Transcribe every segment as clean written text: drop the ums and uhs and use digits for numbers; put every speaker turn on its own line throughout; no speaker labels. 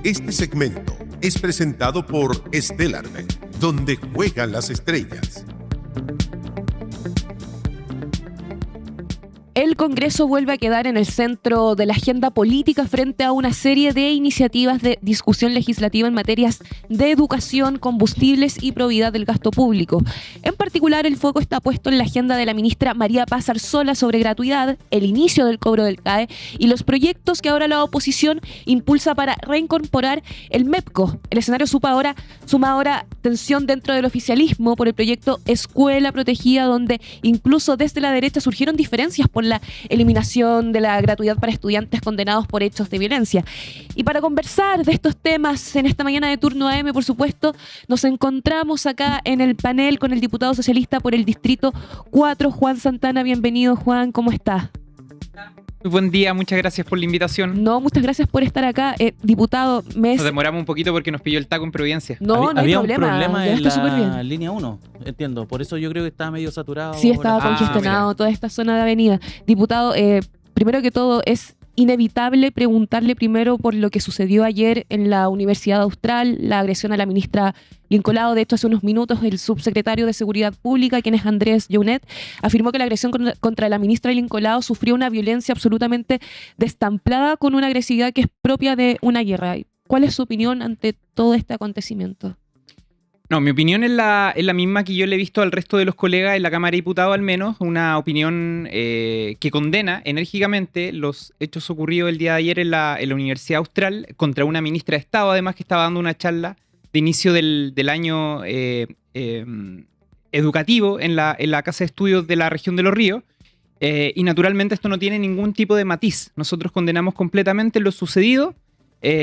Este segmento es presentado por Stellarmet, donde juegan las estrellas.
El Congreso vuelve a quedar en el centro de la agenda política frente a una serie de iniciativas de discusión legislativa en materias de educación, combustibles y probidad del gasto público. En particular, el foco está puesto en la agenda de la ministra María Paz Arzola sobre gratuidad, el inicio del cobro del CAE y los proyectos que ahora la oposición impulsa para reincorporar el MEPCO. El escenario suma ahora tensión dentro del oficialismo por el proyecto Escuela Protegida, donde incluso desde la derecha surgieron diferencias por la eliminación de la gratuidad para estudiantes condenados por hechos de violencia. Y para conversar de estos temas en esta mañana de Turno AM, por supuesto, nos encontramos acá en el panel con el diputado socialista por el Distrito 4, Juan Santana. Bienvenido, Juan, ¿cómo estás?
Muy buen día, muchas gracias por la invitación.
No, muchas gracias por estar acá. Diputado,
Nos demoramos un poquito porque nos pilló el taco en Providencia.
No
Había
hay
un problema en
la
la línea 1, entiendo. Por eso yo creo que estaba medio saturado.
Sí, estaba congestionado toda esta zona de avenida. Diputado, primero que todo, es inevitable preguntarle primero por lo que sucedió ayer en la Universidad Austral, la agresión a la ministra Lincolao. De hecho, hace unos minutos el subsecretario de Seguridad Pública, quien es Andrés Younet, afirmó que la agresión contra la ministra Lincolao sufrió una violencia absolutamente destemplada con una agresividad que es propia de una guerra. ¿Cuál es su opinión ante todo este acontecimiento?
No, mi opinión es la misma que yo le he visto al resto de los colegas en la Cámara de Diputados, al menos, una opinión que condena enérgicamente los hechos ocurridos el día de ayer en la Universidad Austral contra una ministra de Estado, además que estaba dando una charla de inicio del año educativo en la Casa de Estudios de la región de Los Ríos. Y naturalmente esto no tiene ningún tipo de matiz. Nosotros condenamos completamente lo sucedido,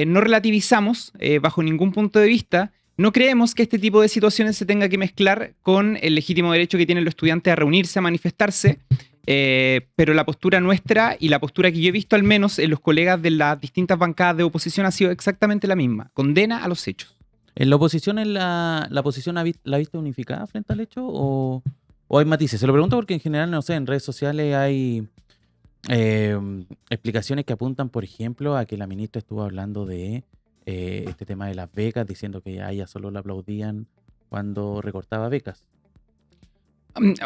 no relativizamos bajo ningún punto de vista. No creemos que este tipo de situaciones se tenga que mezclar con el legítimo derecho que tienen los estudiantes a reunirse, a manifestarse, pero la postura nuestra y la postura que yo he visto al menos en los colegas de las distintas bancadas de oposición ha sido exactamente la misma, condena a los hechos.
¿En la oposición, la posición la viste unificada frente al hecho o hay matices? Se lo pregunto porque en general, no sé, en redes sociales hay explicaciones que apuntan, por ejemplo, a que la ministra estuvo hablando de este tema de las becas, diciendo que a ella solo la aplaudían cuando recortaba becas.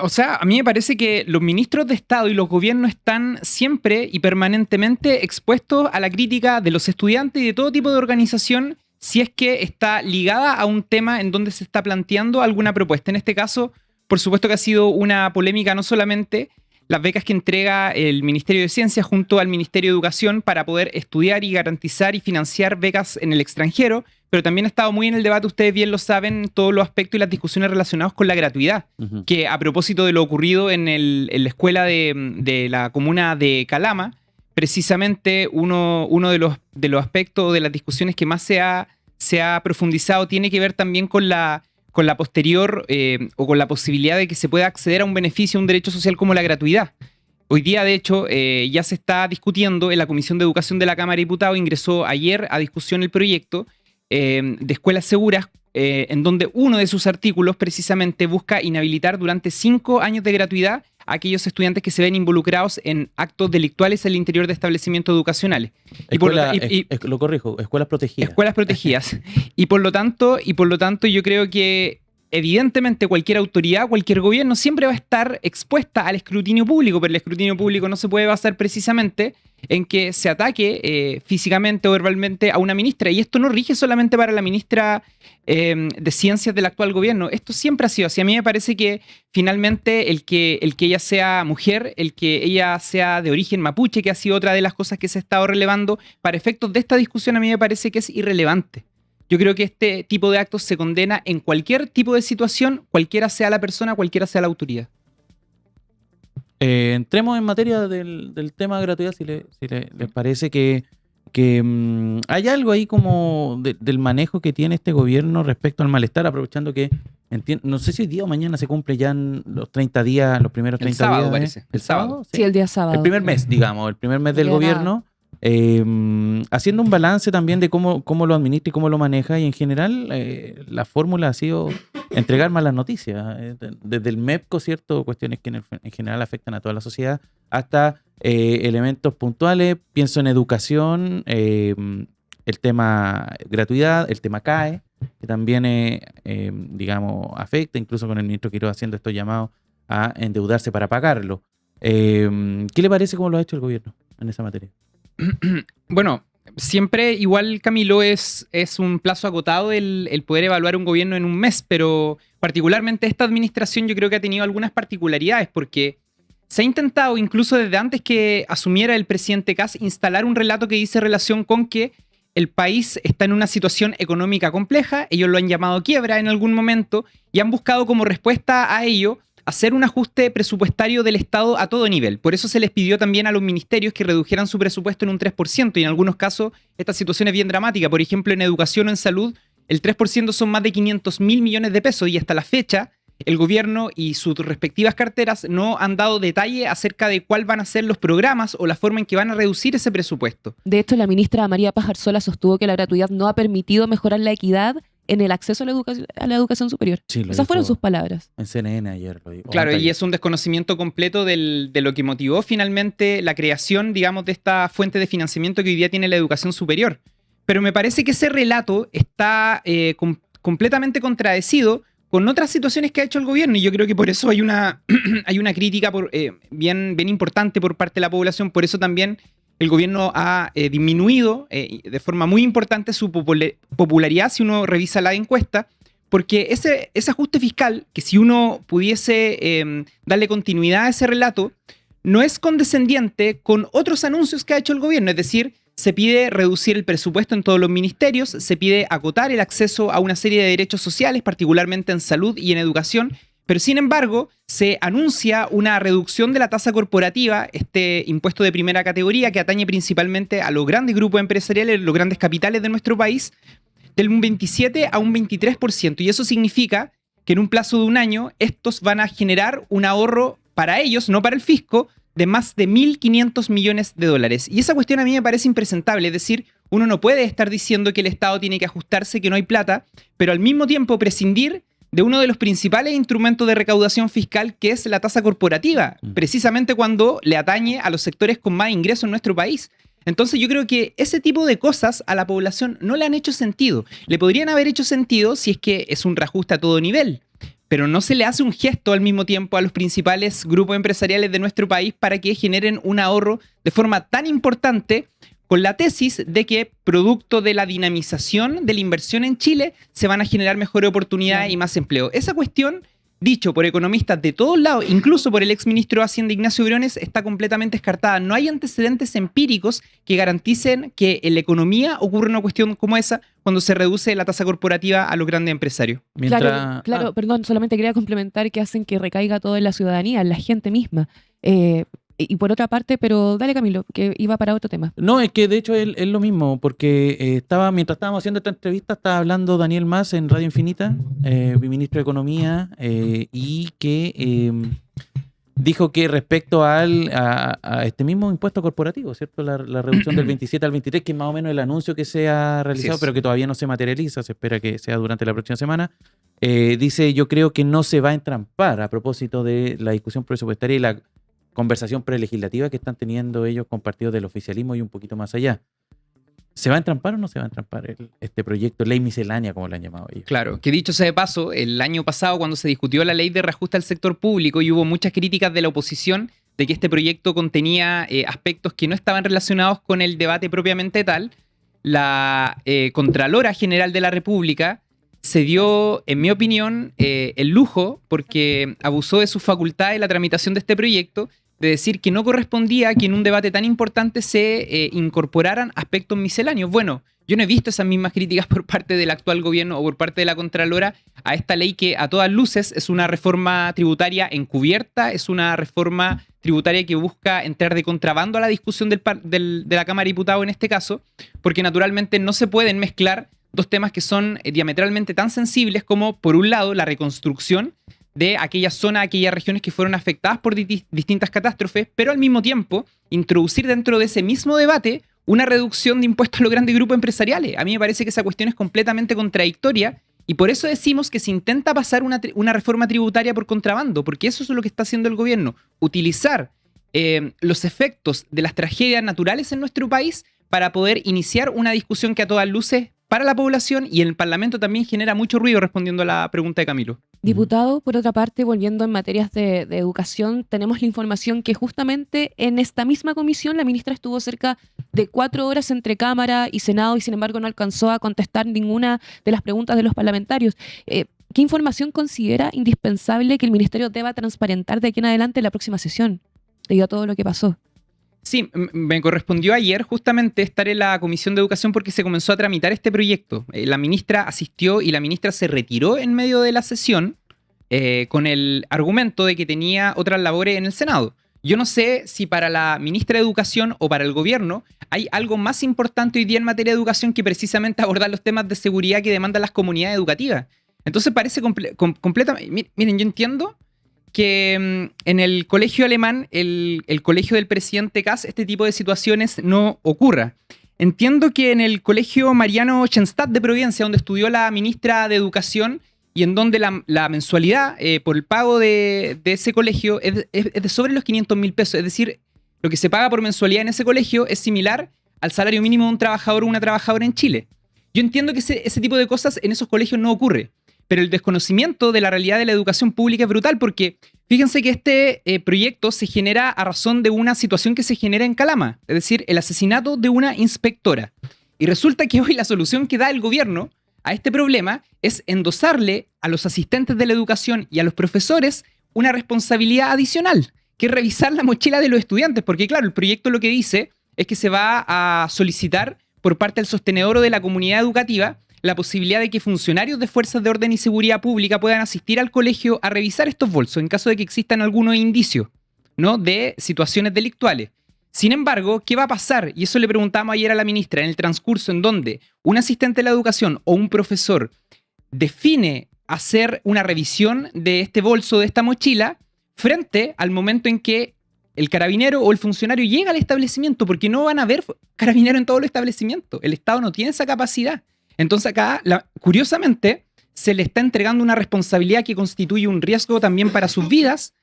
O sea, a mí me parece que los ministros de Estado y los gobiernos están siempre y permanentemente expuestos a la crítica de los estudiantes y de todo tipo de organización si es que está ligada a un tema en donde se está planteando alguna propuesta. En este caso, por supuesto que ha sido una polémica no solamente las becas que entrega el Ministerio de Ciencia junto al Ministerio de Educación para poder estudiar y garantizar y financiar becas en el extranjero, pero también ha estado muy en el debate, ustedes bien lo saben, todos los aspectos y las discusiones relacionados con la gratuidad, que a propósito de lo ocurrido en la escuela de la comuna de Calama, precisamente uno de los aspectos de las discusiones que más se ha profundizado tiene que ver también con la posterior o con la posibilidad de que se pueda acceder a un beneficio, a un derecho social como la gratuidad. Hoy día, de hecho, ya se está discutiendo en la Comisión de Educación de la Cámara de Diputados, ingresó ayer a discusión el proyecto de escuelas seguras, en donde uno de sus artículos precisamente busca inhabilitar durante 5 años de gratuidad a aquellos estudiantes que se ven involucrados en actos delictuales al interior de establecimientos educacionales.
Lo corrijo, escuelas protegidas.
Escuelas protegidas. y por lo tanto, yo creo que evidentemente cualquier autoridad, cualquier gobierno siempre va a estar expuesta al escrutinio público, pero el escrutinio público no se puede basar precisamente en que se ataque físicamente o verbalmente a una ministra. Y esto no rige solamente para la ministra de Ciencias del actual gobierno. Esto siempre ha sido así. A mí me parece que finalmente el que ella sea mujer, el que ella sea de origen mapuche, que ha sido otra de las cosas que se ha estado relevando, para efectos de esta discusión a mí me parece que es irrelevante. Yo creo que este tipo de actos se condena en cualquier tipo de situación, cualquiera sea la persona, cualquiera sea la autoridad.
Entremos en materia del tema de gratuidad, si les parece que hay algo ahí como del manejo que tiene este gobierno respecto al malestar, aprovechando que no sé si hoy día o mañana se cumple ya los 30 días, los primeros 30 días.
El sábado, parece.
¿El sábado?
Sí, el día sábado.
El primer mes, digamos, el primer mes del gobierno. Haciendo un balance también de cómo lo administra y cómo lo maneja, y en general la fórmula ha sido entregar malas noticias, desde el MEPCO, ¿cierto? Cuestiones que en general afectan a toda la sociedad, hasta elementos puntuales. Pienso en educación, el tema gratuidad, el tema CAE, que también, digamos, afecta, incluso con el ministro Quiroga haciendo estos llamados a endeudarse para pagarlo. ¿Qué le parece cómo lo ha hecho el gobierno en esa materia?
Bueno, siempre igual, Camilo, es un plazo agotado el poder evaluar un gobierno en un mes, pero particularmente esta administración yo creo que ha tenido algunas particularidades porque se ha intentado, incluso desde antes que asumiera el presidente Kast, instalar un relato que dice relación con que el país está en una situación económica compleja, ellos lo han llamado quiebra en algún momento y han buscado como respuesta a ello hacer un ajuste presupuestario del Estado a todo nivel. Por eso se les pidió también a los ministerios que redujeran su presupuesto en un 3% y en algunos casos esta situación es bien dramática. Por ejemplo, en educación o en salud, el 3% son más de 500.000 millones de pesos y hasta la fecha el gobierno y sus respectivas carteras no han dado detalle acerca de cuál van a ser los programas o la forma en que van a reducir ese presupuesto.
De hecho, la ministra María Pajarsola sostuvo que la gratuidad no ha permitido mejorar la equidad en el acceso a la educación superior.
Sí,
Esas fueron sus palabras.
En CNN ayer lo dijo.
Claro, y es un desconocimiento completo de lo que motivó finalmente la creación, digamos, de esta fuente de financiamiento que hoy día tiene la educación superior. Pero me parece que ese relato está completamente contradecido con otras situaciones que ha hecho el gobierno, y yo creo que por eso hay una crítica bien importante por parte de la población. Por eso también el gobierno ha disminuido de forma muy importante su popularidad si uno revisa la encuesta, porque ese ajuste fiscal, que si uno pudiese darle continuidad a ese relato, no es condescendiente con otros anuncios que ha hecho el gobierno, es decir, se pide reducir el presupuesto en todos los ministerios, se pide acotar el acceso a una serie de derechos sociales, particularmente en salud y en educación, pero sin embargo se anuncia una reducción de la tasa corporativa, este impuesto de primera categoría que atañe principalmente a los grandes grupos empresariales, los grandes capitales de nuestro país, del 27 a un 23%, y eso significa que en un plazo de un año estos van a generar un ahorro para ellos, no para el fisco, de más de 1.500 millones de dólares. Y esa cuestión a mí me parece impresentable, es decir, uno no puede estar diciendo que el Estado tiene que ajustarse, que no hay plata, pero al mismo tiempo prescindir de uno de los principales instrumentos de recaudación fiscal, que es la tasa corporativa, precisamente cuando le atañe a los sectores con más ingresos en nuestro país. Entonces yo creo que ese tipo de cosas a la población no le han hecho sentido. Le podrían haber hecho sentido si es que es un reajuste a todo nivel, pero no se le hace un gesto al mismo tiempo a los principales grupos empresariales de nuestro país para que generen un ahorro de forma tan importante, con la tesis de que producto de la dinamización de la inversión en Chile se van a generar mejores oportunidades y más empleo. Esa cuestión, dicho por economistas de todos lados, incluso por el exministro de Hacienda Ignacio Briones, está completamente descartada. No hay antecedentes empíricos que garanticen que en la economía ocurre una cuestión como esa cuando se reduce la tasa corporativa a los grandes empresarios.
Claro, perdón, solamente quería complementar que hacen que recaiga todo en la ciudadanía, en la gente misma. Y por otra parte, pero dale, Camilo, que iba para otro tema.
No, es que de hecho es lo mismo, porque mientras estábamos haciendo esta entrevista, estaba hablando Daniel Mas en Radio Infinita, mi ministro de Economía, y que dijo que respecto a este mismo impuesto corporativo, ¿cierto? La reducción del 27 al 23, que es más o menos el anuncio que se ha realizado, pero que todavía no se materializa, se espera que sea durante la próxima semana. Dice, yo creo que no se va a entrampar a propósito de la discusión presupuestaria y la conversación prelegislativa que están teniendo ellos con partidos del oficialismo y un poquito más allá. ¿Se va a entrampar o no se va a entrampar este proyecto, ley miscelánea, como lo han llamado ellos?
Claro, que dicho sea de paso, el año pasado cuando se discutió la ley de reajuste al sector público y hubo muchas críticas de la oposición de que este proyecto contenía aspectos que no estaban relacionados con el debate propiamente tal, la Contralora General de la República se dio, en mi opinión, el lujo, porque abusó de sus facultades en la tramitación de este proyecto, de decir que no correspondía que en un debate tan importante se incorporaran aspectos misceláneos. Bueno, yo no he visto esas mismas críticas por parte del actual gobierno o por parte de la Contralora a esta ley que a todas luces es una reforma tributaria encubierta, es una reforma tributaria que busca entrar de contrabando a la discusión de la Cámara de Diputados en este caso, porque naturalmente no se pueden mezclar dos temas que son diametralmente tan sensibles como, por un lado, la reconstrucción de aquellas zonas, aquellas regiones que fueron afectadas por distintas catástrofes, pero al mismo tiempo introducir dentro de ese mismo debate una reducción de impuestos a los grandes grupos empresariales. A mí me parece que esa cuestión es completamente contradictoria y por eso decimos que se intenta pasar una reforma tributaria por contrabando, porque eso es lo que está haciendo el gobierno, utilizar los efectos de las tragedias naturales en nuestro país para poder iniciar una discusión que a todas luces para la población y en el Parlamento también genera mucho ruido, respondiendo a la pregunta de Camilo.
Diputado, por otra parte, volviendo en materias de educación, tenemos la información que justamente en esta misma comisión la ministra estuvo cerca de 4 horas entre Cámara y Senado y sin embargo no alcanzó a contestar ninguna de las preguntas de los parlamentarios. ¿Qué información considera indispensable que el ministerio deba transparentar de aquí en adelante en la próxima sesión, debido a todo lo que pasó?
Sí, me correspondió ayer justamente estar en la Comisión de Educación porque se comenzó a tramitar este proyecto. La ministra asistió y la ministra se retiró en medio de la sesión con el argumento de que tenía otras labores en el Senado. Yo no sé si para la ministra de Educación o para el gobierno hay algo más importante hoy día en materia de educación que precisamente abordar los temas de seguridad que demandan las comunidades educativas. Entonces parece completamente... Miren, yo entiendo que en el colegio alemán, el colegio del presidente Kass, este tipo de situaciones no ocurra. Entiendo que en el colegio Mariano Schoenstatt de Providencia, donde estudió la ministra de Educación y en donde la mensualidad por el pago de ese colegio es de sobre los 500.000 pesos. Es decir, lo que se paga por mensualidad en ese colegio es similar al salario mínimo de un trabajador o una trabajadora en Chile. Yo entiendo que ese tipo de cosas en esos colegios no ocurre. Pero el desconocimiento de la realidad de la educación pública es brutal porque fíjense que este proyecto se genera a razón de una situación que se genera en Calama, es decir, el asesinato de una inspectora. Y resulta que hoy la solución que da el gobierno a este problema es endosarle a los asistentes de la educación y a los profesores una responsabilidad adicional, que es revisar la mochila de los estudiantes, porque claro, el proyecto lo que dice es que se va a solicitar por parte del sostenedor o de la comunidad educativa la posibilidad de que funcionarios de fuerzas de orden y seguridad pública puedan asistir al colegio a revisar estos bolsos en caso de que existan algunos indicios, ¿no?, de situaciones delictuales. Sin embargo, ¿qué va a pasar? Y eso le preguntamos ayer a la ministra, en el transcurso en donde un asistente de la educación o un profesor define hacer una revisión de este bolso, de esta mochila, frente al momento en que el carabinero o el funcionario llega al establecimiento, porque no van a haber carabineros en todos los establecimientos. El Estado no tiene esa capacidad. Entonces acá, curiosamente, se le está entregando una responsabilidad que constituye un riesgo también para sus vidas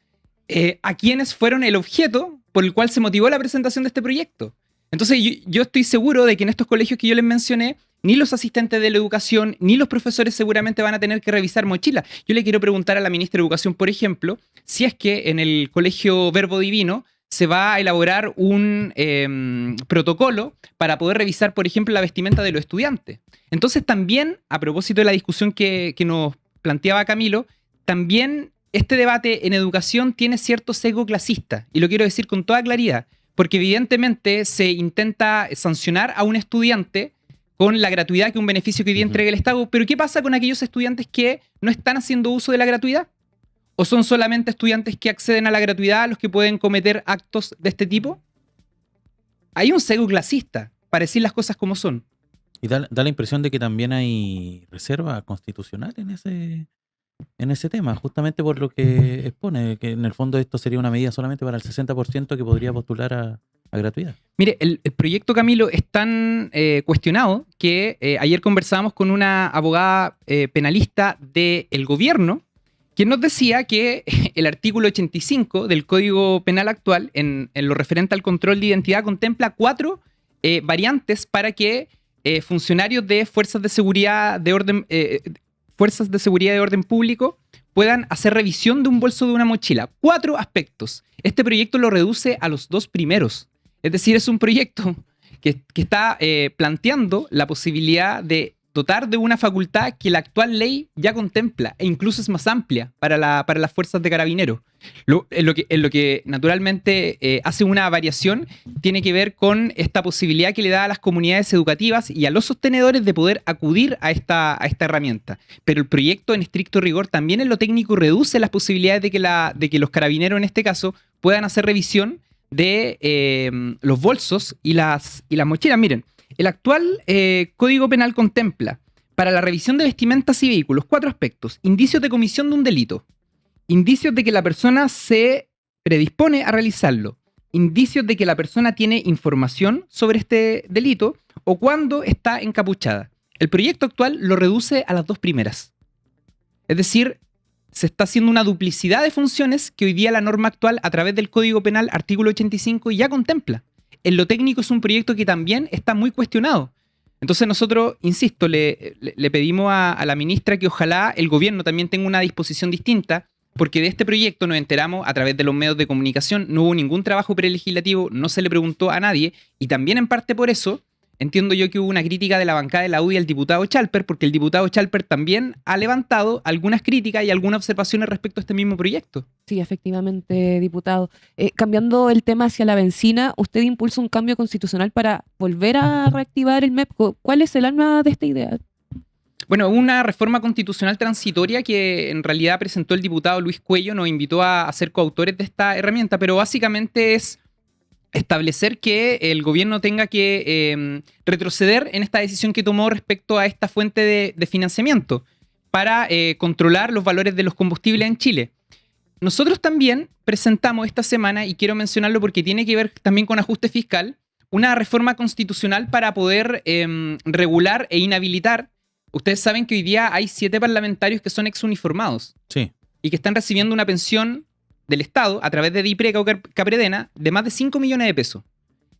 a quienes fueron el objeto por el cual se motivó la presentación de este proyecto. Entonces yo estoy seguro de que en estos colegios que yo les mencioné, ni los asistentes de la educación, ni los profesores seguramente van a tener que revisar mochilas. Yo le quiero preguntar a la ministra de Educación, por ejemplo, si es que en el colegio Verbo Divino se va a elaborar un protocolo para poder revisar, por ejemplo, la vestimenta de los estudiantes. Entonces también, a propósito de la discusión que nos planteaba Camilo, también este debate en educación tiene cierto sesgo clasista, y lo quiero decir con toda claridad, porque evidentemente se intenta sancionar a un estudiante con la gratuidad, que es un beneficio que hoy día entrega el Estado, pero ¿qué pasa con aquellos estudiantes que no están haciendo uso de la gratuidad? ¿O son solamente estudiantes que acceden a la gratuidad los que pueden cometer actos de este tipo? Hay un sesgo clasista, para decir las cosas como son.
Y da la impresión de que también hay reserva constitucional en ese tema, justamente por lo que expone, que en el fondo esto sería una medida solamente para el 60% que podría postular a gratuidad.
Mire, el proyecto, Camilo, es tan cuestionado que ayer conversábamos con una abogada penalista del gobierno, quien nos decía que el artículo 85 del Código Penal actual, en lo referente al control de identidad, contempla 4 variantes para que funcionarios de fuerzas de seguridad de orden público puedan hacer revisión de un bolso, de una mochila. 4 aspectos. Este proyecto lo reduce a los 2 primeros. Es decir, es un proyecto que está planteando la posibilidad de dotar de una facultad que la actual ley ya contempla e incluso es más amplia para las fuerzas de carabineros. En lo que naturalmente hace una variación tiene que ver con esta posibilidad que le da a las comunidades educativas y a los sostenedores de poder acudir a esta herramienta. Pero el proyecto, en estricto rigor, también en lo técnico reduce las posibilidades de que los carabineros en este caso puedan hacer revisión de los bolsos y las mochilas. Miren, el actual Código Penal contempla para la revisión de vestimentas y vehículos 4 aspectos: indicios de comisión de un delito, indicios de que la persona se predispone a realizarlo, indicios de que la persona tiene información sobre este delito o cuando está encapuchada. El proyecto actual lo reduce a las 2 primeras. Es decir, se está haciendo una duplicidad de funciones que hoy día la norma actual, a través del Código Penal, artículo 85, ya contempla. en lo técnico es un proyecto que también está muy cuestionado. Entonces nosotros, insisto, le pedimos a la ministra que ojalá el gobierno también tenga una disposición distinta, porque de este proyecto nos enteramos a través de los medios de comunicación, no hubo ningún trabajo prelegislativo, no se le preguntó a nadie, y también en parte por eso entiendo yo que hubo una crítica de la bancada de la UDI al diputado Chalper, porque el diputado Chalper también ha levantado algunas críticas y algunas observaciones respecto a este mismo proyecto.
Sí, efectivamente, diputado. Cambiando el tema hacia la bencina, usted impulsa un cambio constitucional para volver a reactivar el MEP. ¿Cuál es el alma de esta idea?
Bueno, una reforma constitucional transitoria que en realidad presentó el diputado Luis Cuello, nos invitó a ser coautores de esta herramienta, pero básicamente es establecer que el gobierno tenga que retroceder en esta decisión que tomó respecto a esta fuente de financiamiento para controlar los valores de los combustibles en Chile. Nosotros también presentamos esta semana, y quiero mencionarlo porque tiene que ver también con ajuste fiscal, una reforma constitucional para poder regular e inhabilitar. Ustedes saben que hoy día hay 7 parlamentarios que son exuniformados.
Sí.
Y que están recibiendo una pensión del Estado a través de DIPRECA o Capredena de más de 5 millones de pesos.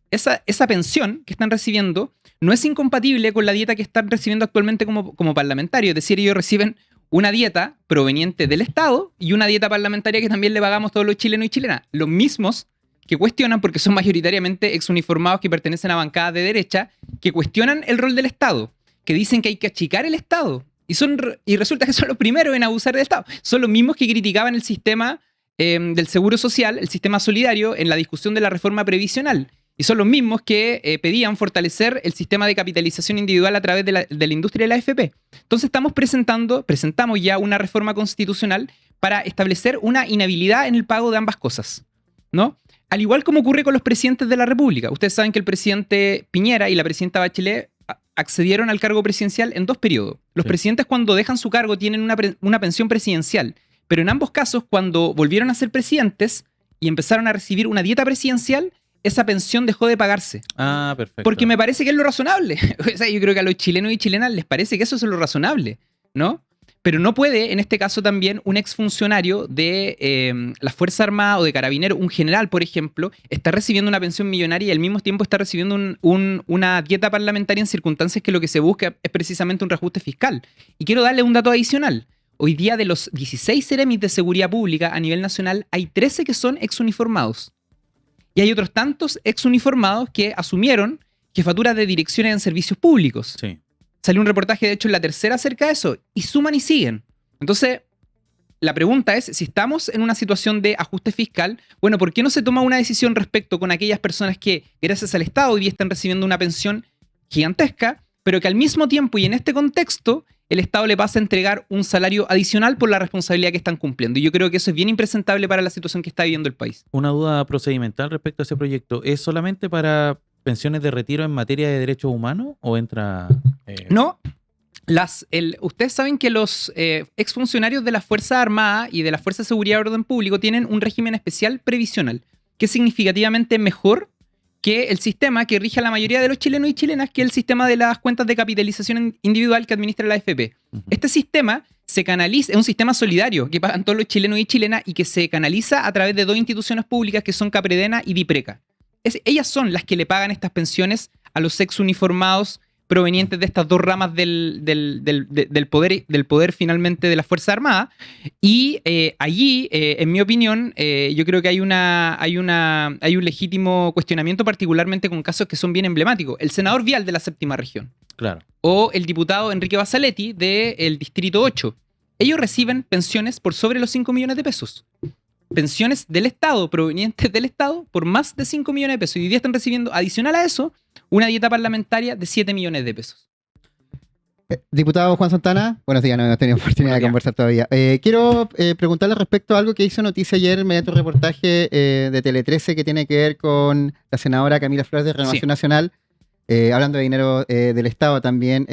Esa pensión que están recibiendo no es incompatible con la dieta que están recibiendo actualmente como parlamentarios. Es decir, ellos reciben una dieta proveniente del Estado y una dieta parlamentaria que también le pagamos todos los chilenos y chilenas. Los mismos que cuestionan, porque son mayoritariamente exuniformados que pertenecen a bancadas de derecha, que cuestionan el rol del Estado, que dicen que hay que achicar el Estado. Y resulta que son los primeros en abusar del Estado. Son los mismos que criticaban el sistema del seguro social, el sistema solidario, en la discusión de la reforma previsional. Y son los mismos que pedían fortalecer el sistema de capitalización individual a través de la industria de la AFP. Entonces presentamos ya una reforma constitucional para establecer una inhabilidad en el pago de ambas cosas, ¿no? Al igual como ocurre con los presidentes de la República. Ustedes saben que el presidente Piñera y la presidenta Bachelet accedieron al cargo presidencial en 2 periodos. Los presidentes, cuando dejan su cargo, tienen una pensión presidencial. Pero en ambos casos, cuando volvieron a ser presidentes y empezaron a recibir una dieta presidencial, esa pensión dejó de pagarse.
Ah, perfecto.
Porque me parece que es lo razonable. O sea, yo creo que a los chilenos y chilenas les parece que eso es lo razonable, ¿no? Pero no puede, en este caso también, un exfuncionario de la Fuerza Armada o de Carabineros, un general, por ejemplo, está recibiendo una pensión millonaria y al mismo tiempo está recibiendo una dieta parlamentaria en circunstancias que lo que se busca es precisamente un reajuste fiscal. Y quiero darle un dato adicional. Hoy día, de los 16 seremis de seguridad pública a nivel nacional, hay 13 que son exuniformados. Y hay otros tantos exuniformados que asumieron jefaturas de direcciones en servicios públicos.
Sí.
Salió un reportaje, de hecho, en La Tercera acerca de eso. Y suman y siguen. Entonces, la pregunta es, si estamos en una situación de ajuste fiscal, bueno, ¿por qué no se toma una decisión respecto con aquellas personas que, gracias al Estado, hoy día están recibiendo una pensión gigantesca, pero que al mismo tiempo y en este contexto el Estado le pasa a entregar un salario adicional por la responsabilidad que están cumpliendo? Y yo creo que eso es bien impresentable para la situación que está viviendo el país.
Una duda procedimental respecto a ese proyecto. ¿Es solamente para pensiones de retiro en materia de derechos humanos o entra...?
No. Ustedes saben que los exfuncionarios de la Fuerza Armada y de la Fuerza de Seguridad y Orden Público tienen un régimen especial previsional, que es significativamente mejor que el sistema que rige a la mayoría de los chilenos y chilenas, que es el sistema de las cuentas de capitalización individual que administra la AFP. Este sistema se canaliza, es un sistema solidario que pagan todos los chilenos y chilenas y que se canaliza a través de 2 instituciones públicas que son Capredena y DIPRECA. Ellas son las que le pagan estas pensiones a los exuniformados provenientes de estas 2 ramas del poder finalmente de la Fuerza Armada. Y allí, en mi opinión, yo creo que hay un legítimo cuestionamiento, particularmente con casos que son bien emblemáticos. El senador Vial de la 7ª región.
Claro.
O el diputado Enrique Basaletti del Distrito 8. Ellos reciben pensiones por sobre los 5 millones de pesos. Pensiones del Estado, provenientes del Estado, por más de 5 millones de pesos. Y hoy día están recibiendo, adicional a eso, una dieta parlamentaria de 7 millones de pesos.
Diputado Juan Santana, buenos días, no hemos tenido oportunidad de conversar todavía. Quiero preguntarle respecto a algo que hizo noticia ayer mediante un reportaje de Tele 13 que tiene que ver con la senadora Camila Flores de Renovación Nacional, hablando de dinero del Estado también.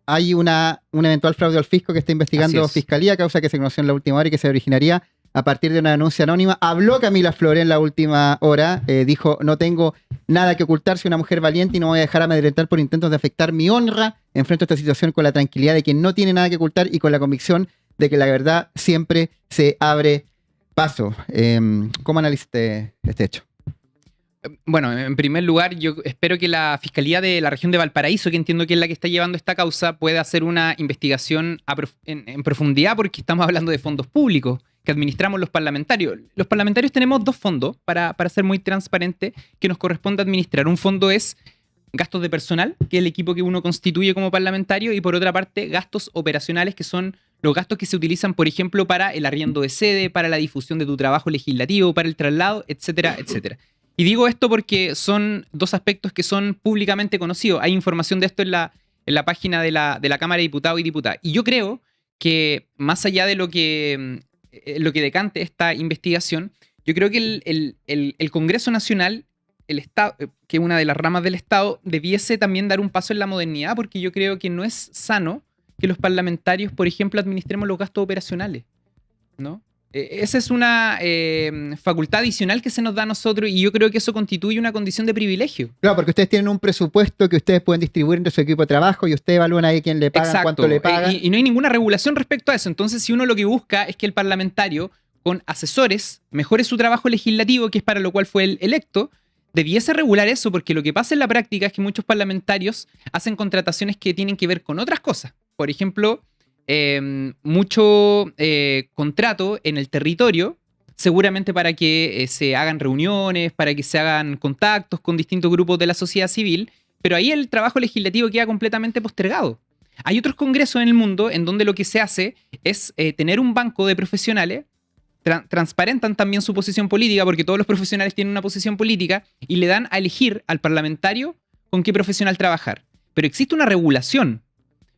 Hay un eventual fraude al fisco que está investigando Fiscalía, causa que se conoció en la última hora y que se originaría a partir de una denuncia anónima. Habló Camila Flores en la última hora, dijo: no tengo nada que ocultar, soy una mujer valiente y no voy a dejar amedrentar por intentos de afectar mi honra. Enfrento esta situación con la tranquilidad de quien no tiene nada que ocultar y con la convicción de que la verdad siempre se abre paso. ¿Cómo analizaste este hecho?
Bueno, en primer lugar, yo espero que la Fiscalía de la región de Valparaíso, que entiendo que es la que está llevando esta causa, pueda hacer una investigación en profundidad, porque estamos hablando de fondos públicos que administramos los parlamentarios. Los parlamentarios tenemos dos fondos, para ser muy transparente, que nos corresponde administrar. Un fondo es gastos de personal, que es el equipo que uno constituye como parlamentario, y por otra parte, gastos operacionales, que son los gastos que se utilizan, por ejemplo, para el arriendo de sede, para la difusión de tu trabajo legislativo, para el traslado, etcétera, etcétera. Y digo esto porque son dos aspectos que son públicamente conocidos. Hay información de esto en la página de la Cámara de Diputados y Diputadas. Y yo creo que, más allá de lo que decante esta investigación, yo creo que el Congreso Nacional, el Estado, que es una de las ramas del Estado, debiese también dar un paso en la modernidad, porque yo creo que no es sano que los parlamentarios, por ejemplo, administremos los gastos operacionales, ¿no? Esa es una facultad adicional que se nos da a nosotros, y yo creo que eso constituye una condición de privilegio.
Claro, porque ustedes tienen un presupuesto que ustedes pueden distribuir entre su equipo de trabajo y ustedes evalúan ahí quién le paga,
Exacto.
Cuánto le pagan.
Y no hay ninguna regulación respecto a eso. Entonces, si uno lo que busca es que el parlamentario, con asesores, mejore su trabajo legislativo, que es para lo cual fue electo, debiese regular eso, porque lo que pasa en la práctica es que muchos parlamentarios hacen contrataciones que tienen que ver con otras cosas. Por ejemplo, mucho contrato en el territorio, seguramente para que se hagan reuniones, para que se hagan contactos con distintos grupos de la sociedad civil, pero ahí el trabajo legislativo queda completamente postergado. Hay otros congresos en el mundo en donde lo que se hace es tener un banco de profesionales, transparentan también su posición política, porque todos los profesionales tienen una posición política, y le dan a elegir al parlamentario con qué profesional trabajar. Pero existe una regulación.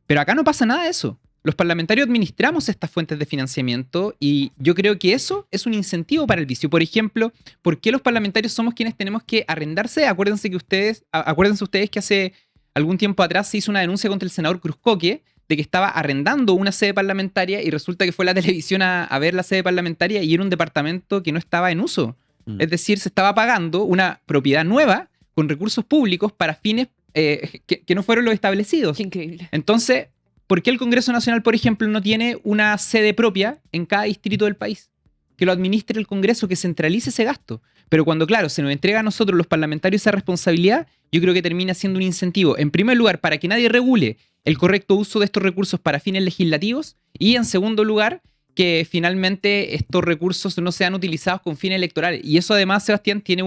Pero acá no pasa nada de eso. Los parlamentarios administramos estas fuentes de financiamiento, y yo creo que eso es un incentivo para el vicio. Por ejemplo, ¿por qué los parlamentarios somos quienes tenemos que arrendarse? Acuérdense ustedes que hace algún tiempo atrás se hizo una denuncia contra el senador Cruzcoque de que estaba arrendando una sede parlamentaria, y resulta que fue a la televisión a ver la sede parlamentaria y era un departamento que no estaba en uso. Es decir, se estaba pagando una propiedad nueva con recursos públicos para fines que no fueron los establecidos.
Qué increíble.
Entonces, ¿por qué el Congreso Nacional, por ejemplo, no tiene una sede propia en cada distrito del país? Que lo administre el Congreso, que centralice ese gasto. Pero cuando, claro, se nos entrega a nosotros los parlamentarios esa responsabilidad, yo creo que termina siendo un incentivo, en primer lugar, para que nadie regule el correcto uso de estos recursos para fines legislativos, y en segundo lugar, que finalmente estos recursos no sean utilizados con fines electorales. Y eso además, Sebastián, tiene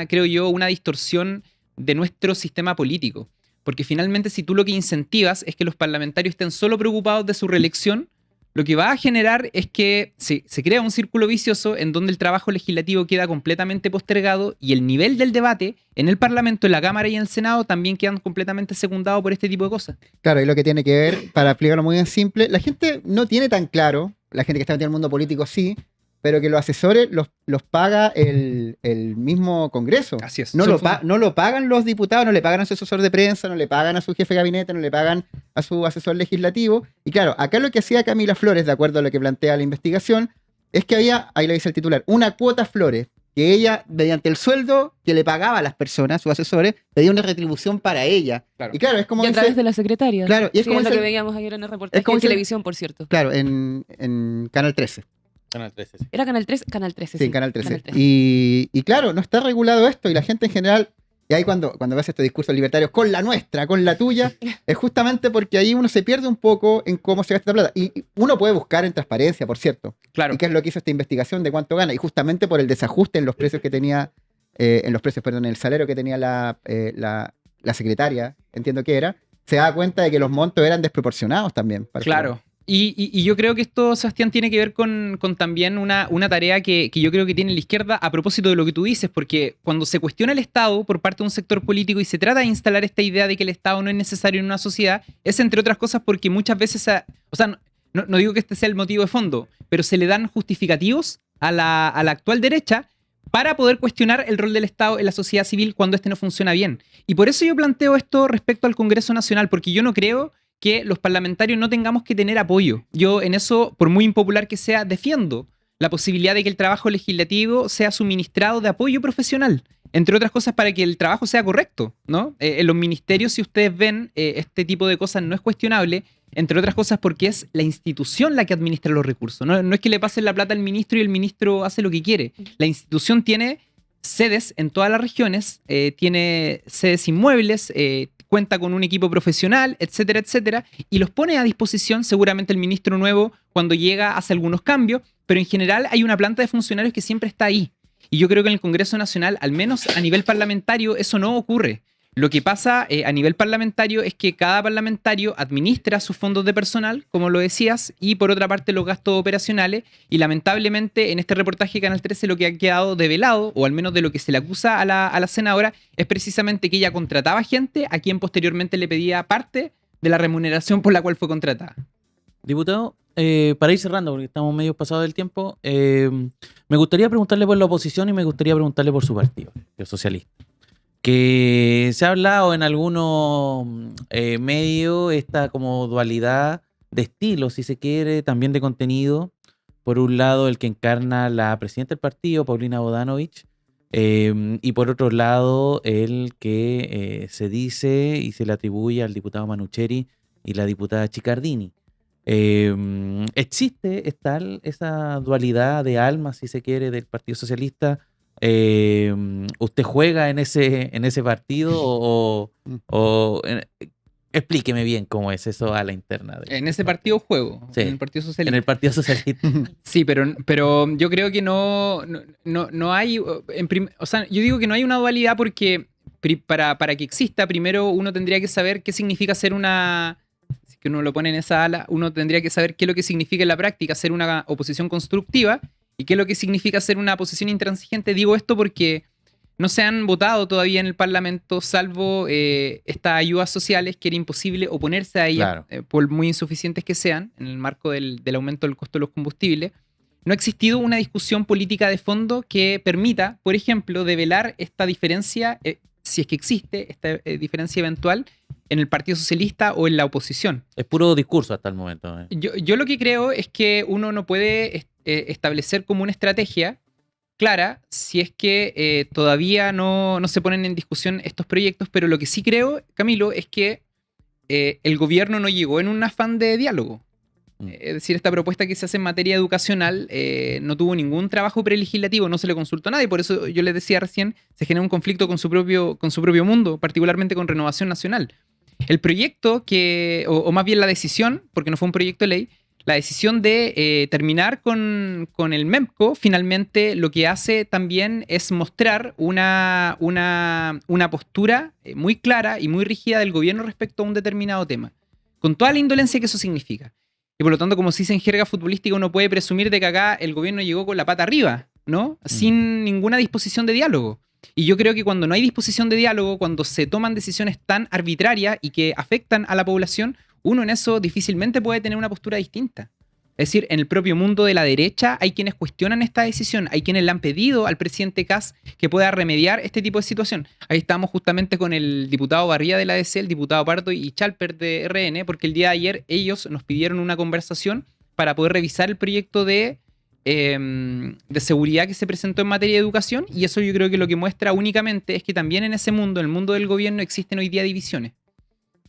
creo yo, una distorsión de nuestro sistema político. Porque finalmente, si tú lo que incentivas es que los parlamentarios estén solo preocupados de su reelección, lo que va a generar es que se crea un círculo vicioso en donde el trabajo legislativo queda completamente postergado, y el nivel del debate en el Parlamento, en la Cámara y en el Senado también quedan completamente secundados por este tipo de cosas.
Claro, y lo que tiene que ver, para explicarlo muy bien simple, la gente no tiene tan claro, la gente que está metida en el mundo político sí, pero que los asesores los paga el mismo Congreso.
Así es.
No lo pagan los diputados, no le pagan a su asesor de prensa, no le pagan a su jefe de gabinete, no le pagan a su asesor legislativo. Y claro, acá lo que hacía Camila Flores, de acuerdo a lo que plantea la investigación, es que había, ahí lo dice el titular, una cuota Flores, que ella, mediante el sueldo que le pagaba a las personas, sus asesores, pedía una retribución para ella.
Claro.
Y claro, es como
Y a través de la secretaria.
Claro, y es
Sí,
como
es lo
dice-
que veíamos ayer en el reportaje
es como
de
dice-
televisión, por cierto.
Claro, en Canal 13.
Canal 13, sí.
Era Canal 13, Canal 13.
Sí, en Canal 13. Y claro, no está regulado esto, y la gente en general, y ahí cuando ves estos discursos libertarios con la nuestra, con la tuya, es justamente porque ahí uno se pierde un poco en cómo se gasta la plata. Y uno puede buscar en transparencia, por cierto.
Claro.
¿Y qué es lo que hizo esta investigación de cuánto gana? Y justamente por el desajuste en los precios que tenía, en el salario que tenía la secretaria, entiendo que era, se da cuenta de que los montos eran desproporcionados también.
Claro. Y yo creo que esto, Sebastián, tiene que ver con también una tarea que yo creo que tiene la izquierda a propósito de lo que tú dices, porque cuando se cuestiona el Estado por parte de un sector político y se trata de instalar esta idea de que el Estado no es necesario en una sociedad, es entre otras cosas porque muchas veces, no digo que este sea el motivo de fondo, pero se le dan justificativos a la actual derecha para poder cuestionar el rol del Estado en la sociedad civil cuando este no funciona bien. Y por eso yo planteo esto respecto al Congreso Nacional, porque yo no creo que los parlamentarios no tengamos que tener apoyo. Yo en eso, por muy impopular que sea, defiendo la posibilidad de que el trabajo legislativo sea suministrado de apoyo profesional, entre otras cosas para que el trabajo sea correcto, ¿no? En los ministerios, si ustedes ven, este tipo de cosas no es cuestionable, entre otras cosas porque es la institución la que administra los recursos. No es que le pasen la plata al ministro y el ministro hace lo que quiere. La institución tiene sedes en todas las regiones, tiene sedes inmuebles, cuenta con un equipo profesional, etcétera, etcétera, y los pone a disposición. Seguramente el ministro nuevo, cuando llega, hace algunos cambios, pero en general hay una planta de funcionarios que siempre está ahí. Y yo creo que en el Congreso Nacional, al menos a nivel parlamentario, eso no ocurre. Lo que pasa a nivel parlamentario es que cada parlamentario administra sus fondos de personal, como lo decías, y por otra parte los gastos operacionales, y lamentablemente en este reportaje de Canal 13 lo que ha quedado develado, o al menos de lo que se le acusa a la senadora, es precisamente que ella contrataba gente a quien posteriormente le pedía parte de la remuneración por la cual fue contratada.
Diputado, para ir cerrando, porque estamos medio pasados del tiempo, me gustaría preguntarle por la oposición y me gustaría preguntarle por su partido, el socialista. Que se ha hablado en algunos medios esta como dualidad de estilo, si se quiere, también de contenido. Por un lado, el que encarna la presidenta del partido, Paulina Bodanovich, y por otro lado, el que se dice y se le atribuye al diputado Manucheri y la diputada Chicardini. ¿Existe esa dualidad de almas, si se quiere, del Partido Socialista? ¿Usted juega en ese partido explíqueme bien cómo es eso a la interna?
En ese partido juego,
sí,
en el Partido Socialista.
En el Partido Socialista.
Sí, pero yo creo que no hay, o sea, yo digo que no hay una dualidad porque para que exista, primero uno tendría que saber qué significa ser una... Si que uno lo pone en esa ala, uno tendría que saber qué es lo que significa en la práctica ser una oposición constructiva y qué es lo que significa ser una oposición intransigente. Digo esto porque no se han votado todavía en el Parlamento, salvo estas ayudas sociales, que era imposible oponerse a ellas, claro, por muy insuficientes que sean, en el marco del aumento del costo de los combustibles. No ha existido una discusión política de fondo que permita, por ejemplo, develar esta diferencia, si es que existe, esta diferencia eventual, en el Partido Socialista o en la oposición.
Es puro discurso hasta el momento.
Yo lo que creo es que uno no puede establecer como una estrategia clara si es que todavía no se ponen en discusión estos proyectos, pero lo que sí creo, Camilo, es que el gobierno no llegó en un afán de diálogo. Es decir, esta propuesta que se hace en materia educacional no tuvo ningún trabajo prelegislativo, no se le consultó a nadie, por eso yo les decía recién, se genera un conflicto con su propio mundo, particularmente con Renovación Nacional. El proyecto o más bien la decisión, porque no fue un proyecto de ley, la decisión de terminar con el MEMCO, finalmente lo que hace también es mostrar una postura muy clara y muy rígida del gobierno respecto a un determinado tema, con toda la indolencia que eso significa. Y por lo tanto, como se dice en jerga futbolística, uno puede presumir de que acá el gobierno llegó con la pata arriba, ¿no? Sin ninguna disposición de diálogo. Y yo creo que cuando no hay disposición de diálogo, cuando se toman decisiones tan arbitrarias y que afectan a la población, uno en eso difícilmente puede tener una postura distinta. Es decir, en el propio mundo de la derecha hay quienes cuestionan esta decisión, hay quienes le han pedido al presidente Kast que pueda remediar este tipo de situación. Ahí estamos justamente con el diputado Barría de la ADC, el diputado Pardo y Chalper de RN, porque el día de ayer ellos nos pidieron una conversación para poder revisar el proyecto de seguridad que se presentó en materia de educación, y eso yo creo que lo que muestra únicamente es que también en ese mundo, en el mundo del gobierno, existen hoy día divisiones.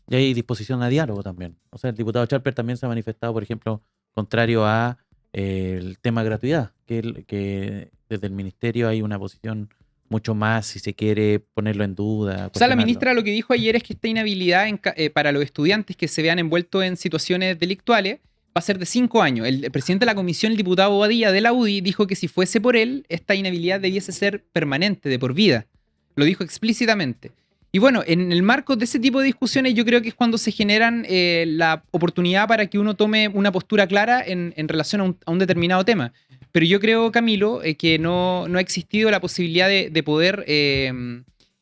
Y hay disposición a diálogo también. O sea, el diputado Chalper también se ha manifestado, por ejemplo, contrario a el tema de gratuidad, que desde el ministerio hay una posición mucho más, si se quiere, ponerlo en duda.
O sea, la ministra lo que dijo ayer es que esta inhabilidad para los estudiantes que se vean envueltos en situaciones delictuales va a ser de 5 años. El presidente de la comisión, el diputado Bobadilla de la UDI, dijo que si fuese por él, esta inhabilidad debiese ser permanente, de por vida. Lo dijo explícitamente. Y bueno, en el marco de ese tipo de discusiones yo creo que es cuando se generan la oportunidad para que uno tome una postura clara en relación a un determinado tema. Pero yo creo, Camilo, que no ha existido la posibilidad de poder,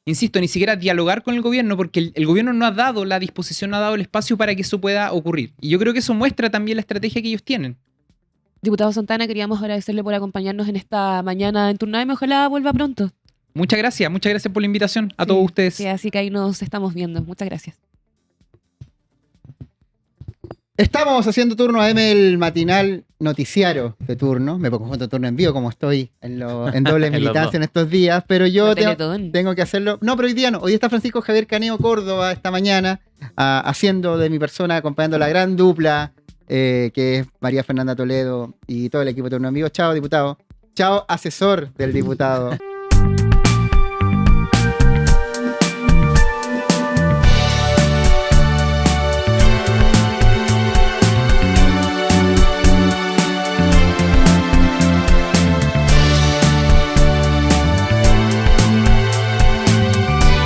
insisto, ni siquiera dialogar con el gobierno, porque el gobierno no ha dado la disposición, no ha dado el espacio para que eso pueda ocurrir. Y yo creo que eso muestra también la estrategia que ellos tienen.
Diputado Santana, queríamos agradecerle por acompañarnos en esta mañana en Turnave. Ojalá vuelva pronto.
Muchas gracias por la invitación a todos ustedes.
Sí, así que ahí nos estamos viendo. Muchas gracias.
Estamos haciendo Turno AM, el matinal noticiario de turno. Me pongo junto a Turno en vivo, como estoy en doble militancia en estos días, pero yo tengo que hacerlo. No, pero hoy día no. Hoy está Francisco Javier Caneo Córdoba esta mañana haciendo de mi persona, acompañando la gran dupla que es María Fernanda Toledo y todo el equipo de Turno en vivo. Chao, diputado. Chao, asesor del diputado.